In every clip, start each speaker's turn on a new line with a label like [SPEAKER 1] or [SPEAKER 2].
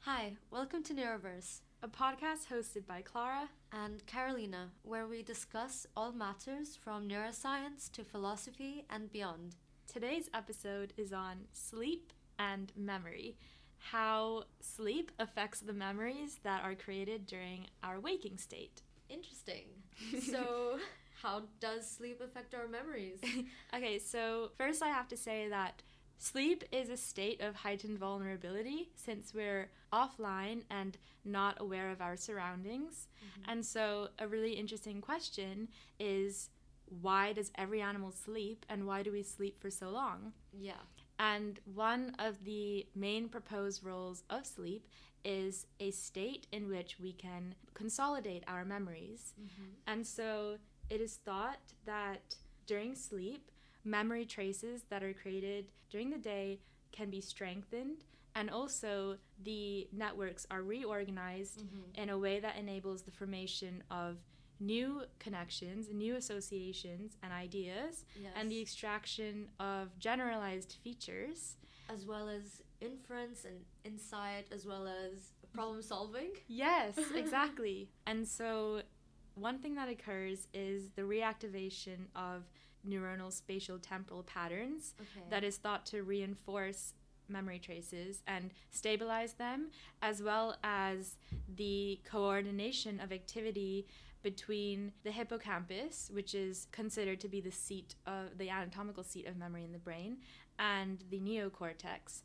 [SPEAKER 1] Hi, welcome to Neuroverse
[SPEAKER 2] A podcast hosted by Clara.
[SPEAKER 1] and Carolina, where we discuss all matters from neuroscience to philosophy and beyond.
[SPEAKER 2] Today's episode is on sleep and memory, how sleep affects the memories that are created during our waking state.
[SPEAKER 1] Interesting. So, how does sleep affect our memories?
[SPEAKER 2] Okay, so first I have to say that sleep is a state of heightened vulnerability since we're offline and not aware of our surroundings. And so a really interesting question is, why does every animal sleep and why do we sleep for so long?
[SPEAKER 1] Yeah.
[SPEAKER 2] And one of the main proposed roles of sleep is a state in which we can consolidate our memories. And so it is thought that during sleep, memory traces that are created during the day can be strengthened, and also the networks are reorganized in a way that enables the formation of new connections, new associations and ideas,
[SPEAKER 1] Yes.
[SPEAKER 2] and the extraction of generalized features.
[SPEAKER 1] As well as inference and insight, as well as problem solving.
[SPEAKER 2] Yes, exactly. And so one thing that occurs is the reactivation of neuronal spatial temporal patterns
[SPEAKER 1] Okay.
[SPEAKER 2] that is thought to reinforce memory traces and stabilize them, as well as the coordination of activity between the hippocampus, which is considered to be the anatomical seat of memory in the brain, and the neocortex.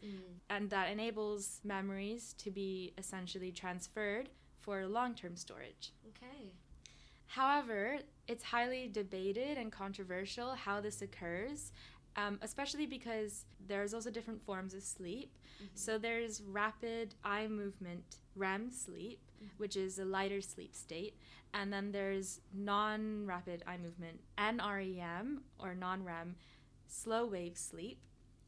[SPEAKER 2] And that enables memories to be essentially transferred for long-term storage.
[SPEAKER 1] Okay.
[SPEAKER 2] However, it's highly debated and controversial how this occurs, especially because there's also different forms of sleep. So there's rapid eye movement REM sleep, which is a lighter sleep state, and then there's non-rapid eye movement NREM or non-REM slow wave sleep,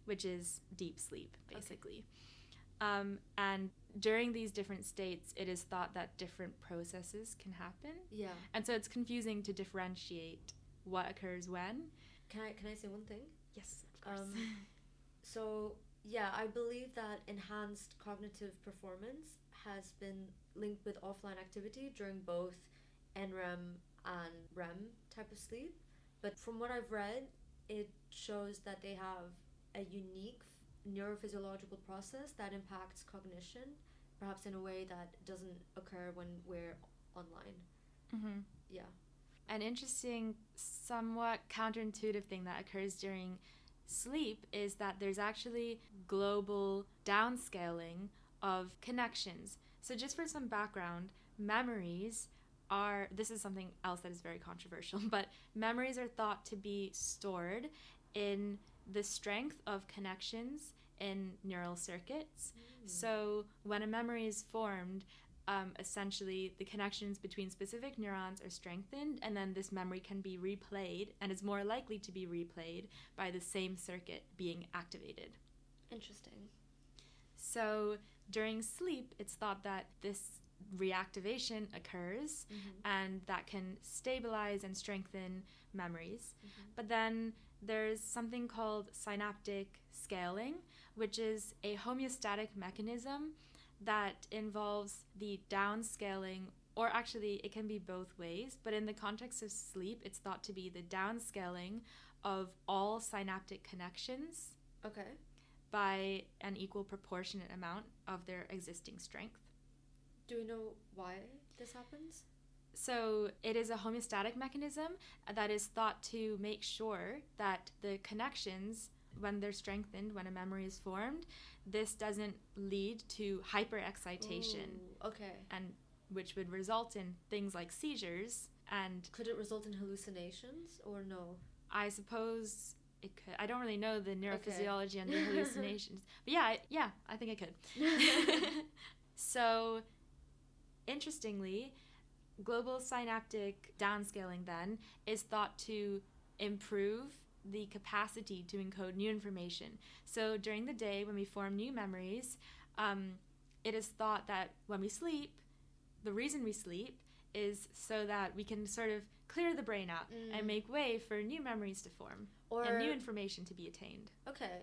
[SPEAKER 2] which is deep sleep, basically. And during these different states, it is thought that different processes can happen.
[SPEAKER 1] Yeah.
[SPEAKER 2] And so it's confusing to differentiate what occurs when.
[SPEAKER 1] Can I say one thing?
[SPEAKER 2] Yes, of course.
[SPEAKER 1] So, yeah, I believe that enhanced cognitive performance has been linked with offline activity during both NREM and REM type of sleep. But from what I've read, it shows that they have a unique neurophysiological process that impacts cognition, perhaps in a way that doesn't occur when we're online. Yeah.
[SPEAKER 2] An interesting, somewhat counterintuitive thing that occurs during sleep is that there's actually global downscaling of connections. So just for some background, this is something else that is very controversial, but memories are thought to be stored in the strength of connections in neural circuits. So when a memory is formed, essentially the connections between specific neurons are strengthened, and then this memory can be replayed and is more likely to be replayed by the same circuit being activated.
[SPEAKER 1] Interesting.
[SPEAKER 2] So during sleep, it's thought that this reactivation occurs and that can stabilize and strengthen memories. But then there's something called synaptic scaling, which is a homeostatic mechanism that involves the downscaling, or actually it can be both ways, but in the context of sleep, it's thought to be the downscaling of all synaptic connections
[SPEAKER 1] Okay.
[SPEAKER 2] by an equal proportionate amount of their existing strength.
[SPEAKER 1] Do we know why this happens?
[SPEAKER 2] So it is a homeostatic mechanism that is thought to make sure that the connections, when they're strengthened, when a memory is formed, this doesn't lead to hyperexcitation.
[SPEAKER 1] Ooh, okay.
[SPEAKER 2] And which would result in things like seizures. And
[SPEAKER 1] Could it result in hallucinations or no?
[SPEAKER 2] I suppose it could. I don't really know the neurophysiology and the hallucinations, but yeah, I think it could. So, interestingly, global synaptic downscaling then is thought to improve the capacity to encode new information. So during the day, when we form new memories, it is thought that when we sleep, the reason we sleep is so that we can sort of clear the brain out and make way for new memories to form and new information to be attained.
[SPEAKER 1] Okay.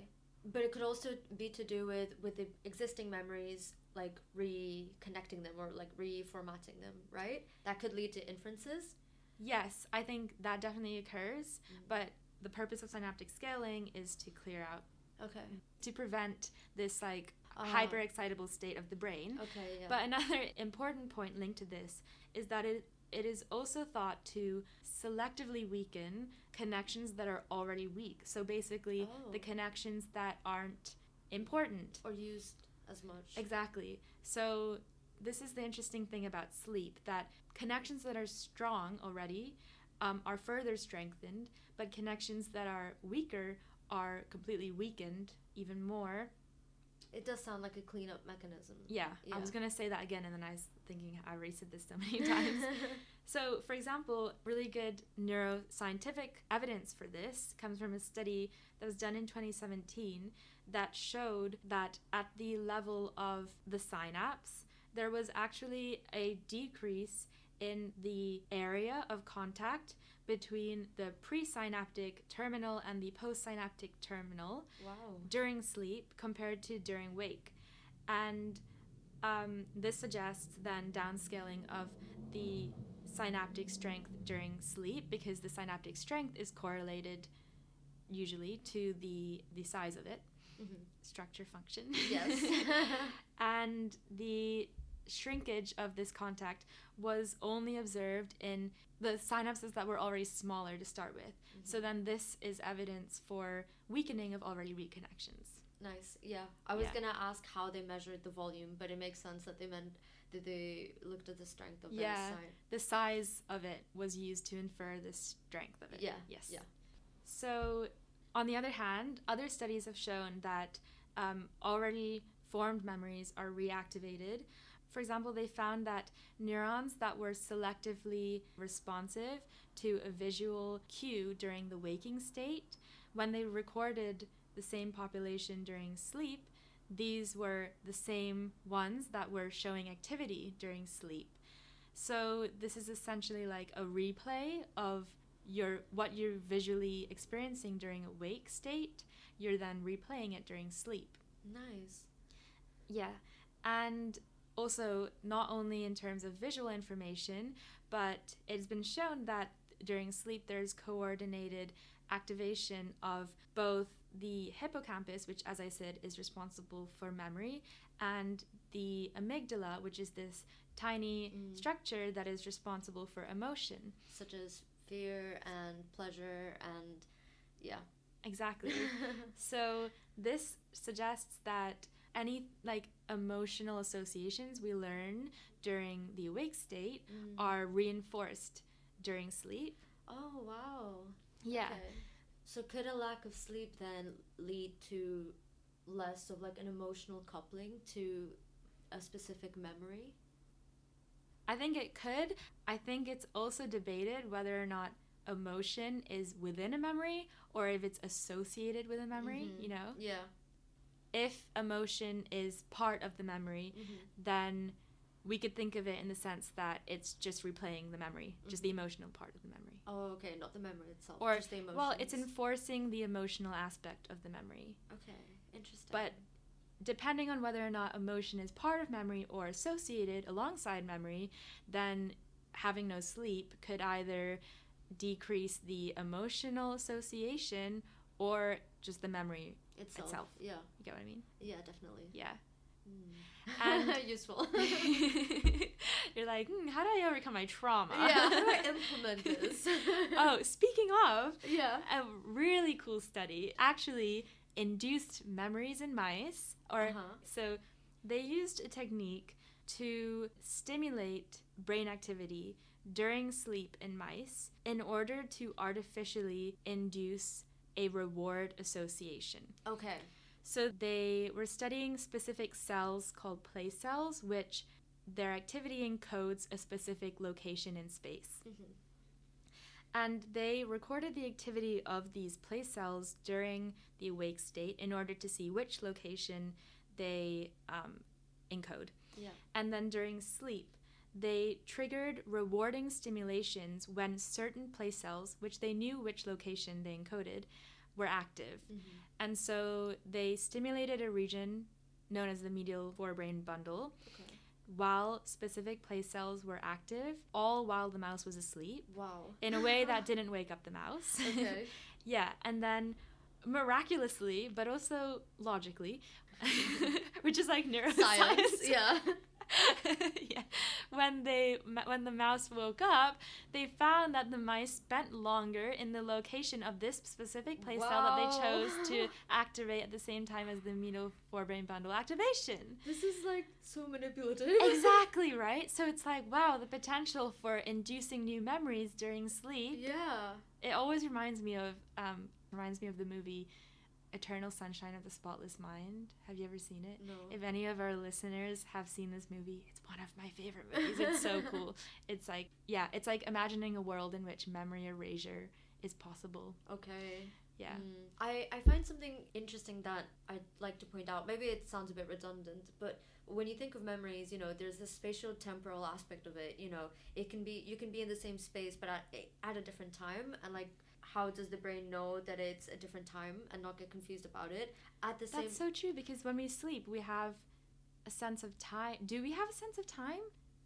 [SPEAKER 1] But it could also be to do with the existing memories, like reconnecting them or like reformatting them, right? That could lead to inferences.
[SPEAKER 2] Yes, I think that definitely occurs, but the purpose of synaptic scaling is to clear out,
[SPEAKER 1] Okay.
[SPEAKER 2] to prevent this like hyper excitable state of the brain.
[SPEAKER 1] Okay, yeah.
[SPEAKER 2] But another important point linked to this is that it is also thought to selectively weaken connections that are already weak. So basically, the connections that aren't important.
[SPEAKER 1] Or used as much.
[SPEAKER 2] Exactly. So this is the interesting thing about sleep, that connections that are strong already are further strengthened, but connections that are weaker are completely weakened even more.
[SPEAKER 1] It does sound like a cleanup mechanism.
[SPEAKER 2] Yeah, I was going to say that again, and then I was thinking I already said this so many times. So, for example, really good neuroscientific evidence for this comes from a study that was done in 2017 that showed that at the level of the synapse, there was actually a decrease in the area of contact between the presynaptic terminal and the postsynaptic terminal during sleep compared to during wake. And this suggests then downscaling of the synaptic strength during sleep, because the synaptic strength is correlated usually to the size of it, structure function.
[SPEAKER 1] Yes.
[SPEAKER 2] And the shrinkage of this contact was only observed in the synapses that were already smaller to start with. So then this is evidence for weakening of already weak connections.
[SPEAKER 1] Nice. Yeah. I was gonna ask how they measured the volume, but it makes sense that they meant that they looked at the strength of the sign.
[SPEAKER 2] The size of it was used to infer the strength of it.
[SPEAKER 1] Yeah.
[SPEAKER 2] Yes.
[SPEAKER 1] Yeah.
[SPEAKER 2] So on the other hand, other studies have shown that already formed memories are reactivated. For example, they found that neurons that were selectively responsive to a visual cue during the waking state, when they recorded the same population during sleep, these were the same ones that were showing activity during sleep. So this is essentially like a replay of what you're visually experiencing during a wake state. You're then replaying it during sleep.
[SPEAKER 1] Nice.
[SPEAKER 2] Yeah. And also, not only in terms of visual information, but it's been shown that during sleep there's coordinated activation of both the hippocampus, which, as I said, is responsible for memory, and the amygdala, which is this tiny structure that is responsible for emotion.
[SPEAKER 1] Such as fear and pleasure and, yeah.
[SPEAKER 2] Exactly. So this suggests that any emotional associations we learn during the awake state are reinforced during sleep.
[SPEAKER 1] Oh, wow.
[SPEAKER 2] Yeah.
[SPEAKER 1] Okay. So could a lack of sleep then lead to less of an emotional coupling to a specific memory?
[SPEAKER 2] I think it could. I think it's also debated whether or not emotion is within a memory or if it's associated with a memory,
[SPEAKER 1] Yeah.
[SPEAKER 2] If emotion is part of the memory, then we could think of it in the sense that it's just replaying the memory, just the emotional part of the memory.
[SPEAKER 1] Oh, okay, not the memory itself,
[SPEAKER 2] or,
[SPEAKER 1] just the emotions.
[SPEAKER 2] Well, it's enforcing the emotional aspect of the memory.
[SPEAKER 1] Okay, interesting.
[SPEAKER 2] But depending on whether or not emotion is part of memory or associated alongside memory, then having no sleep could either decrease the emotional association or just the memory itself.
[SPEAKER 1] Yeah.
[SPEAKER 2] You get what I mean?
[SPEAKER 1] Yeah, definitely.
[SPEAKER 2] Yeah.
[SPEAKER 1] And useful.
[SPEAKER 2] You're like, how do I overcome my trauma?
[SPEAKER 1] Yeah, how do I implement this?
[SPEAKER 2] Oh, speaking of, a really cool study actually induced memories in mice. So they used a technique to stimulate brain activity during sleep in mice in order to artificially induce a reward association.
[SPEAKER 1] Okay.
[SPEAKER 2] So they were studying specific cells called place cells, which their activity encodes a specific location in space. And they recorded the activity of these place cells during the awake state in order to see which location they encode.
[SPEAKER 1] Yeah.
[SPEAKER 2] And then during sleep, they triggered rewarding stimulations when certain place cells, which they knew which location they encoded, were active.
[SPEAKER 1] Mm-hmm.
[SPEAKER 2] And so they stimulated a region known as the medial forebrain bundle
[SPEAKER 1] Okay.
[SPEAKER 2] while specific place cells were active, all while the mouse was asleep.
[SPEAKER 1] Wow.
[SPEAKER 2] In a way that didn't wake up the mouse.
[SPEAKER 1] Okay.
[SPEAKER 2] Yeah, and then miraculously, but also logically, which is like neuroscience.
[SPEAKER 1] Science, yeah.
[SPEAKER 2] Yeah. When the mouse woke up, they found that the mice spent longer in the location of this specific place cell that they chose to activate at the same time as the medial forebrain bundle activation.
[SPEAKER 1] This is like so manipulative.
[SPEAKER 2] Exactly, right? So it's like, wow, the potential for inducing new memories during sleep.
[SPEAKER 1] Yeah.
[SPEAKER 2] It always reminds me of the movie Eternal Sunshine of the Spotless Mind. Have you ever seen it?
[SPEAKER 1] No.
[SPEAKER 2] If any of our listeners have seen this movie, it's one of my favorite movies. It's so cool. It's like imagining a world in which memory erasure is possible.
[SPEAKER 1] Okay.
[SPEAKER 2] Yeah.
[SPEAKER 1] I find something interesting that I'd like to point out. Maybe it sounds a bit redundant, but when you think of memories, there's this spatial temporal aspect of it. You can be in the same space but at a different time, and like, how does the brain know that it's a different time and not get confused about it?
[SPEAKER 2] That's so true, because when we sleep, we have a sense of time. Do we have a sense of time?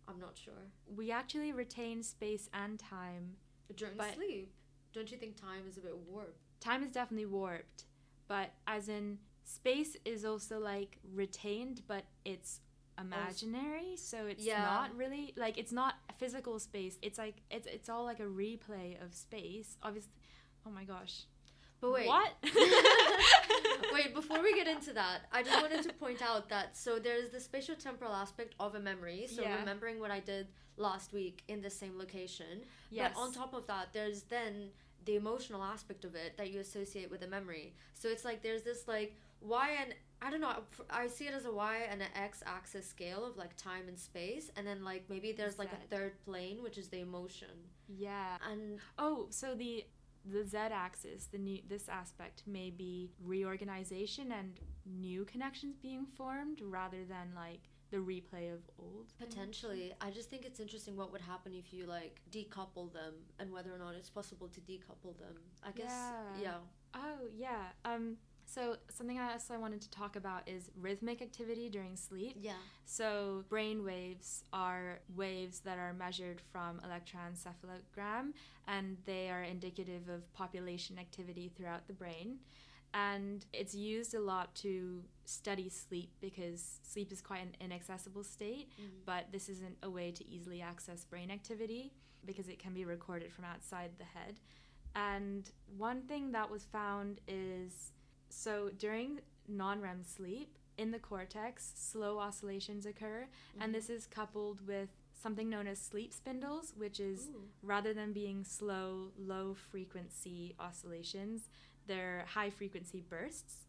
[SPEAKER 1] I'm not sure.
[SPEAKER 2] We actually retain space and time
[SPEAKER 1] During sleep. Don't you think time is a bit warped?
[SPEAKER 2] Time is definitely warped, but as in space is also like retained, but it's imaginary, so it's not really like, it's not a physical space. It's like it's all like a replay of space, obviously. Oh my gosh.
[SPEAKER 1] But wait.
[SPEAKER 2] What?
[SPEAKER 1] Wait, before we get into that, I just wanted to point out that so there's the spatial temporal aspect of a memory, so remembering what I did last week in the same location. Yes. But on top of that, there's then the emotional aspect of it that you associate with a memory. So it's like there's this like Y and I don't know, I see it as a Y and an X axis scale of like time and space, and then like maybe there's like a third plane, which is the emotion.
[SPEAKER 2] Yeah. And so the Z axis, this aspect may be reorganization and new connections being formed rather than like the replay of old.
[SPEAKER 1] Potentially. I just think it's interesting what would happen if you like decouple them, and whether or not it's possible to decouple them. I guess yeah.
[SPEAKER 2] Oh yeah. So something else I wanted to talk about is rhythmic activity during sleep.
[SPEAKER 1] Yeah.
[SPEAKER 2] So brain waves are waves that are measured from electroencephalogram, and they are indicative of population activity throughout the brain. And it's used a lot to study sleep, because sleep is quite an inaccessible state, but this isn't a way to easily access brain activity because it can be recorded from outside the head. And one thing that was found is, so during non-REM sleep, in the cortex, slow oscillations occur, and this is coupled with something known as sleep spindles, which is, rather than being slow, low-frequency oscillations, they're high-frequency bursts.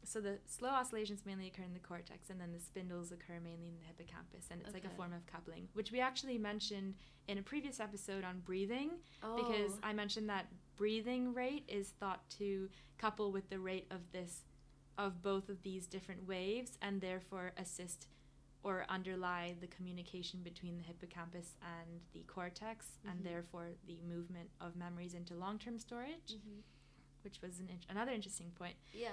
[SPEAKER 2] So the slow oscillations mainly occur in the cortex, and then the spindles occur mainly in the hippocampus, and it's like a form of coupling, which we actually mentioned in a previous episode on breathing, because I mentioned that breathing rate is thought to couple with the rate of both of these different waves, and therefore assist or underlie the communication between the hippocampus and the cortex, and therefore the movement of memories into long-term storage, which was another interesting point.
[SPEAKER 1] Yeah.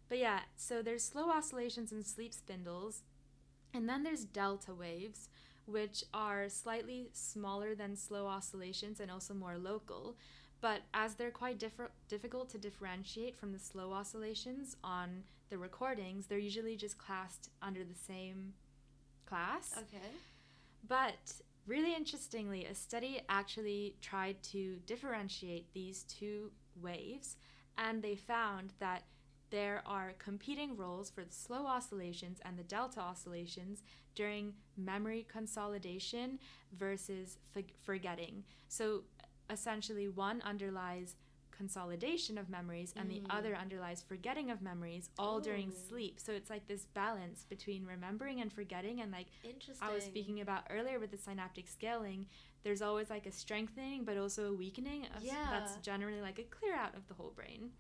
[SPEAKER 2] But yeah, so there's slow oscillations in sleep spindles, and then there's delta waves, which are slightly smaller than slow oscillations and also more local. But as they're quite difficult to differentiate from the slow oscillations on the recordings, they're usually just classed under the same class.
[SPEAKER 1] Okay.
[SPEAKER 2] But really interestingly, a study actually tried to differentiate these two waves, and they found that there are competing roles for the slow oscillations and the delta oscillations during memory consolidation versus forgetting. So essentially, one underlies consolidation of memories and the other underlies forgetting of memories, all during sleep. So it's like this balance between remembering and forgetting, and like I was speaking about earlier with the synaptic scaling, there's always like a strengthening but also a weakening that's generally like a clear out of the whole brain.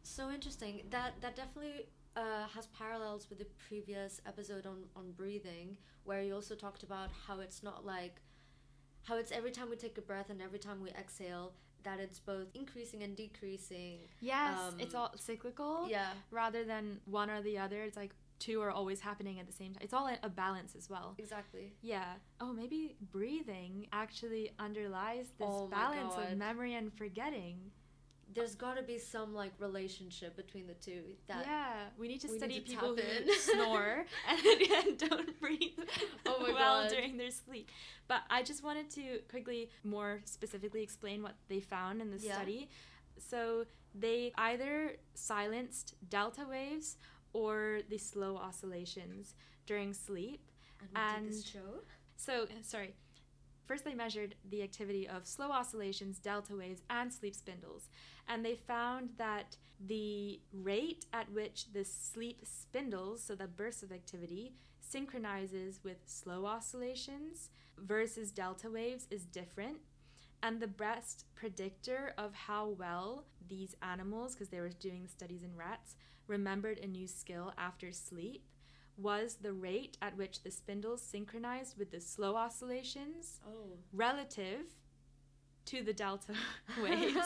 [SPEAKER 1] So interesting. That definitely has parallels with the previous episode on breathing, where you also talked about how it's not like, how it's every time we take a breath and every time we exhale, that it's both increasing and decreasing.
[SPEAKER 2] Yes, it's all cyclical.
[SPEAKER 1] Yeah.
[SPEAKER 2] Rather than one or the other, it's like two are always happening at the same time. It's all a balance as well.
[SPEAKER 1] Exactly.
[SPEAKER 2] Yeah. Oh, maybe breathing actually underlies this
[SPEAKER 1] Oh my
[SPEAKER 2] balance
[SPEAKER 1] God.
[SPEAKER 2] of memory and forgetting.
[SPEAKER 1] There's got to be some like relationship between the two. That
[SPEAKER 2] Yeah, we need to
[SPEAKER 1] we
[SPEAKER 2] study
[SPEAKER 1] need to
[SPEAKER 2] people
[SPEAKER 1] tap
[SPEAKER 2] who
[SPEAKER 1] in.
[SPEAKER 2] snore and don't breathe
[SPEAKER 1] Oh my
[SPEAKER 2] well
[SPEAKER 1] God.
[SPEAKER 2] during their sleep. But I just wanted to quickly, more specifically, explain what they found in the study. So they either silenced delta waves or the slow oscillations during sleep.
[SPEAKER 1] And what did this show?
[SPEAKER 2] So, sorry. First, they measured the activity of slow oscillations, delta waves, and sleep spindles. And they found that the rate at which the sleep spindles, so the bursts of activity, synchronizes with slow oscillations versus delta waves is different. And the best predictor of how well these animals, because they were doing the studies in rats, remembered a new skill after sleep was the rate at which the spindles synchronized with the slow oscillations relative to the delta waves.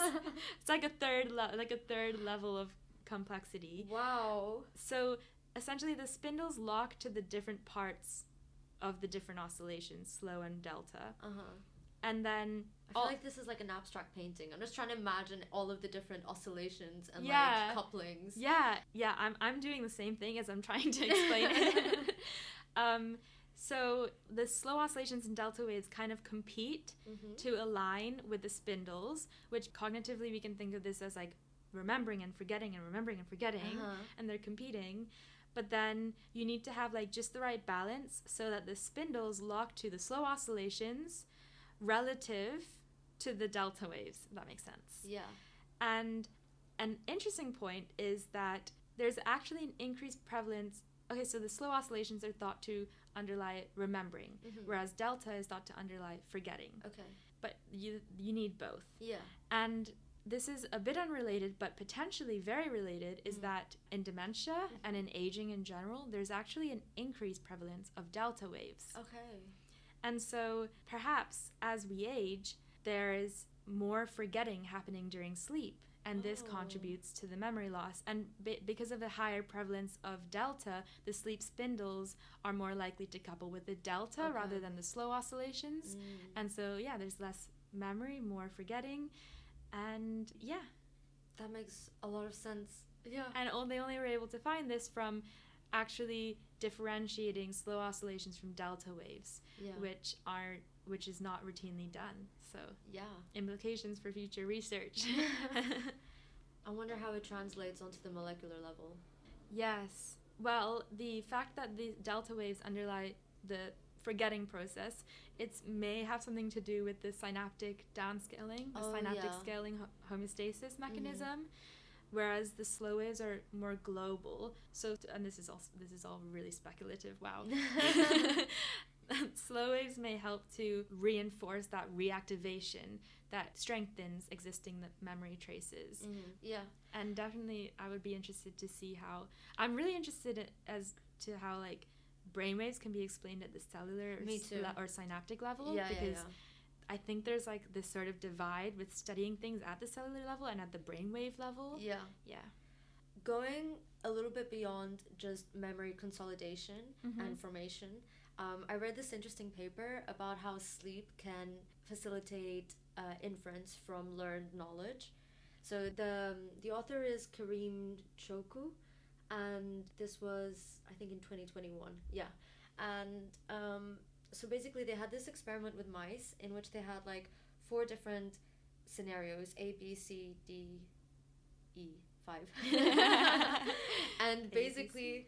[SPEAKER 2] It's like a third level of complexity.
[SPEAKER 1] Wow.
[SPEAKER 2] So essentially the spindles lock to the different parts of the different oscillations, slow and delta. And then
[SPEAKER 1] I feel like this is like an abstract painting. I'm just trying to imagine all of the different oscillations and like couplings.
[SPEAKER 2] Yeah, I'm doing the same thing as I'm trying to explain it. So the slow oscillations and delta waves kind of compete to align with the spindles, which cognitively we can think of this as like remembering and forgetting and remembering and forgetting, and they're competing. But then you need to have like just the right balance so that the spindles lock to the slow oscillations relative to the delta waves, if that makes sense.
[SPEAKER 1] Yeah.
[SPEAKER 2] And an interesting point is that there's actually an increased prevalence. Okay, so the slow oscillations are thought to underlie remembering, whereas delta is thought to underlie forgetting.
[SPEAKER 1] Okay.
[SPEAKER 2] But you need both.
[SPEAKER 1] Yeah.
[SPEAKER 2] And this is a bit unrelated, but potentially very related, is that in dementia and in aging in general, there's actually an increased prevalence of delta waves.
[SPEAKER 1] Okay.
[SPEAKER 2] And so perhaps as we age, there is more forgetting happening during sleep, and this contributes to the memory loss. And because of the higher prevalence of delta, the sleep spindles are more likely to couple with the delta rather than the slow oscillations. And so, yeah, there's less memory, more forgetting, and yeah.
[SPEAKER 1] That makes a lot of sense. Yeah.
[SPEAKER 2] And they only were able to find this from actually differentiating slow oscillations from delta waves, which is not routinely done. So implications for future research.
[SPEAKER 1] I wonder how it translates onto the molecular level.
[SPEAKER 2] Yes. Well, the fact that the delta waves underlie the forgetting process, it may have something to do with the synaptic downscaling, the synaptic scaling homeostasis mechanism. Whereas the slow waves are more global. So, and this is all really speculative. Wow. Slow waves may help to reinforce that reactivation that strengthens existing memory traces.
[SPEAKER 1] Yeah.
[SPEAKER 2] And definitely, I would be interested to see how. I'm really interested as to how like brainwaves can be explained at the cellular or synaptic level. Because I think there's like this sort of divide with studying things at the cellular level and at the brainwave level. Yeah.
[SPEAKER 1] Going a little bit beyond just memory consolidation and formation, I read this interesting paper about how sleep can facilitate inference from learned knowledge. So the author is Kareem Choku, and this was, I think, in 2021. Yeah. And so basically they had this experiment with mice in which they had like 4 different scenarios, A, B, C, D, E, 5. And basically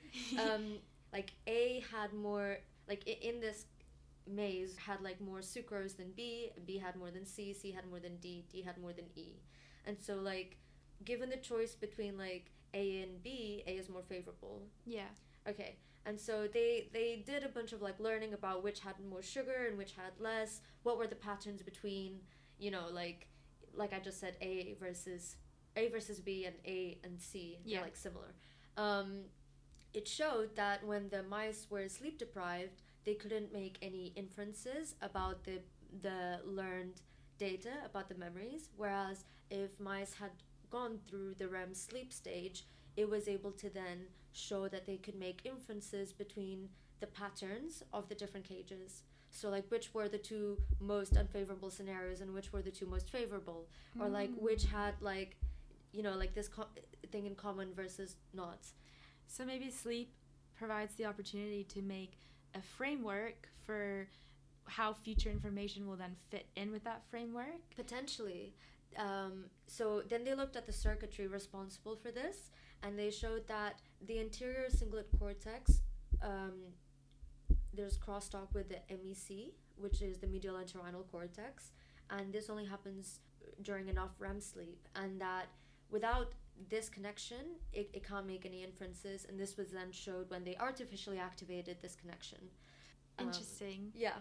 [SPEAKER 1] like A had more, like in this maze had like more sucrose than B, B had more than C, C had more than D, D had more than E. And so like given the choice between like A and B, A is more favorable.
[SPEAKER 2] Yeah.
[SPEAKER 1] Okay. And so they did a bunch of like learning about which had more sugar and which had less, what were the patterns between, you know, like I just said, A versus B and A and C, they're like similar. It showed that when the mice were sleep deprived, they couldn't make any inferences about the learned data about the memories, whereas if mice had gone through the REM sleep stage, it was able to then show that they could make inferences between the patterns of the different cages. So like which were the two most unfavorable scenarios and which were the two most favorable, or like which had like, you know, like this thing in common versus not.
[SPEAKER 2] So maybe sleep provides the opportunity to make a framework for how future information will then fit in with that framework?
[SPEAKER 1] Potentially. So then they looked at the circuitry responsible for this, and they showed that the anterior cingulate cortex, there's crosstalk with the MEC, which is the medial entorhinal cortex, and this only happens during enough REM sleep, and that without this connection, it can't make any inferences, and this was then showed when they artificially activated this connection.
[SPEAKER 2] Interesting.
[SPEAKER 1] Yeah.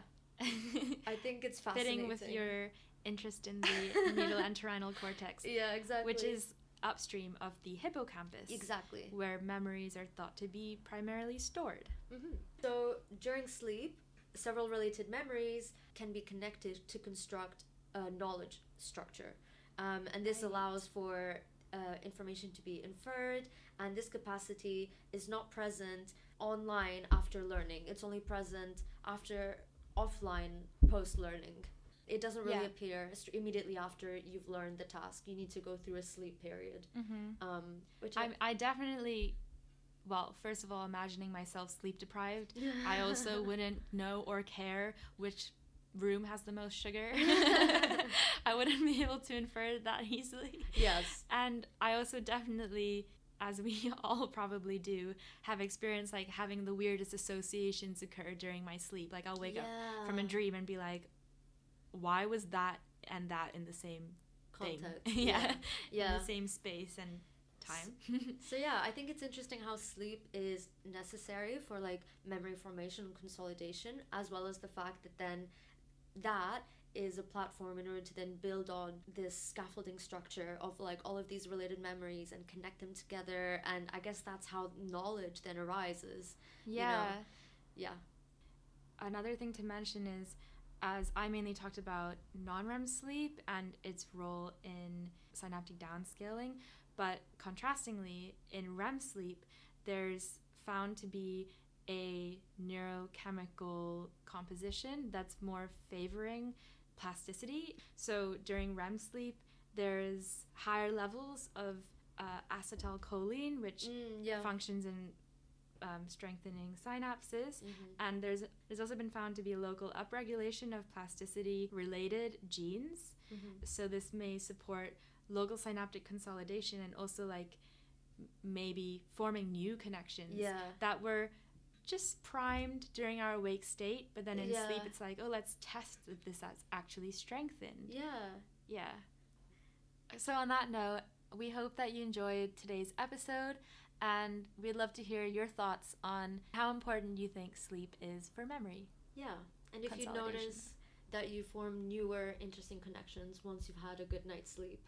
[SPEAKER 1] I think it's fascinating.
[SPEAKER 2] Fitting with your interest in the medial entorhinal cortex.
[SPEAKER 1] Yeah, exactly.
[SPEAKER 2] Which is upstream of the hippocampus.
[SPEAKER 1] Exactly.
[SPEAKER 2] Where memories are thought to be primarily stored.
[SPEAKER 1] Mm-hmm. So during sleep, several related memories can be connected to construct a knowledge structure. And this allows for information to be inferred, and this capacity is not present online after learning. It's only present after offline post-learning. It doesn't really appear immediately after you've learned the task. You need to go through a sleep period. Which
[SPEAKER 2] I definitely, well, first of all, imagining myself sleep deprived, I also wouldn't know or care which room has the most sugar. I wouldn't be able to infer that easily.
[SPEAKER 1] Yes.
[SPEAKER 2] And I also definitely, as we all probably do, have experienced like having the weirdest associations occur during my sleep. Like I'll wake up from a dream and be like, why was that and that in the same
[SPEAKER 1] context?
[SPEAKER 2] Thing? In the same space and time.
[SPEAKER 1] So yeah, I think it's interesting how sleep is necessary for like memory formation and consolidation, as well as the fact that then that is a platform in order to then build on this scaffolding structure of like all of these related memories and connect them together, and I guess that's how knowledge then arises.
[SPEAKER 2] Yeah.
[SPEAKER 1] Yeah.
[SPEAKER 2] Another thing to mention is, as I mainly talked about non-REM sleep and its role in synaptic downscaling, but contrastingly, in REM sleep, there's found to be a neurochemical composition that's more favoring plasticity. So during REM sleep, there's higher levels of acetylcholine, which functions in strengthening synapses, and there's also been found to be a local upregulation of plasticity related genes. So this may support local synaptic consolidation and also like maybe forming new connections that were just primed during our awake state, but then in sleep it's like, oh, let's test if this has actually strengthened. So on that note, we hope that you enjoyed today's episode, and we'd love to hear your thoughts on how important you think sleep is for memory.
[SPEAKER 1] And if you notice that you form newer interesting connections once you've had a good night's sleep.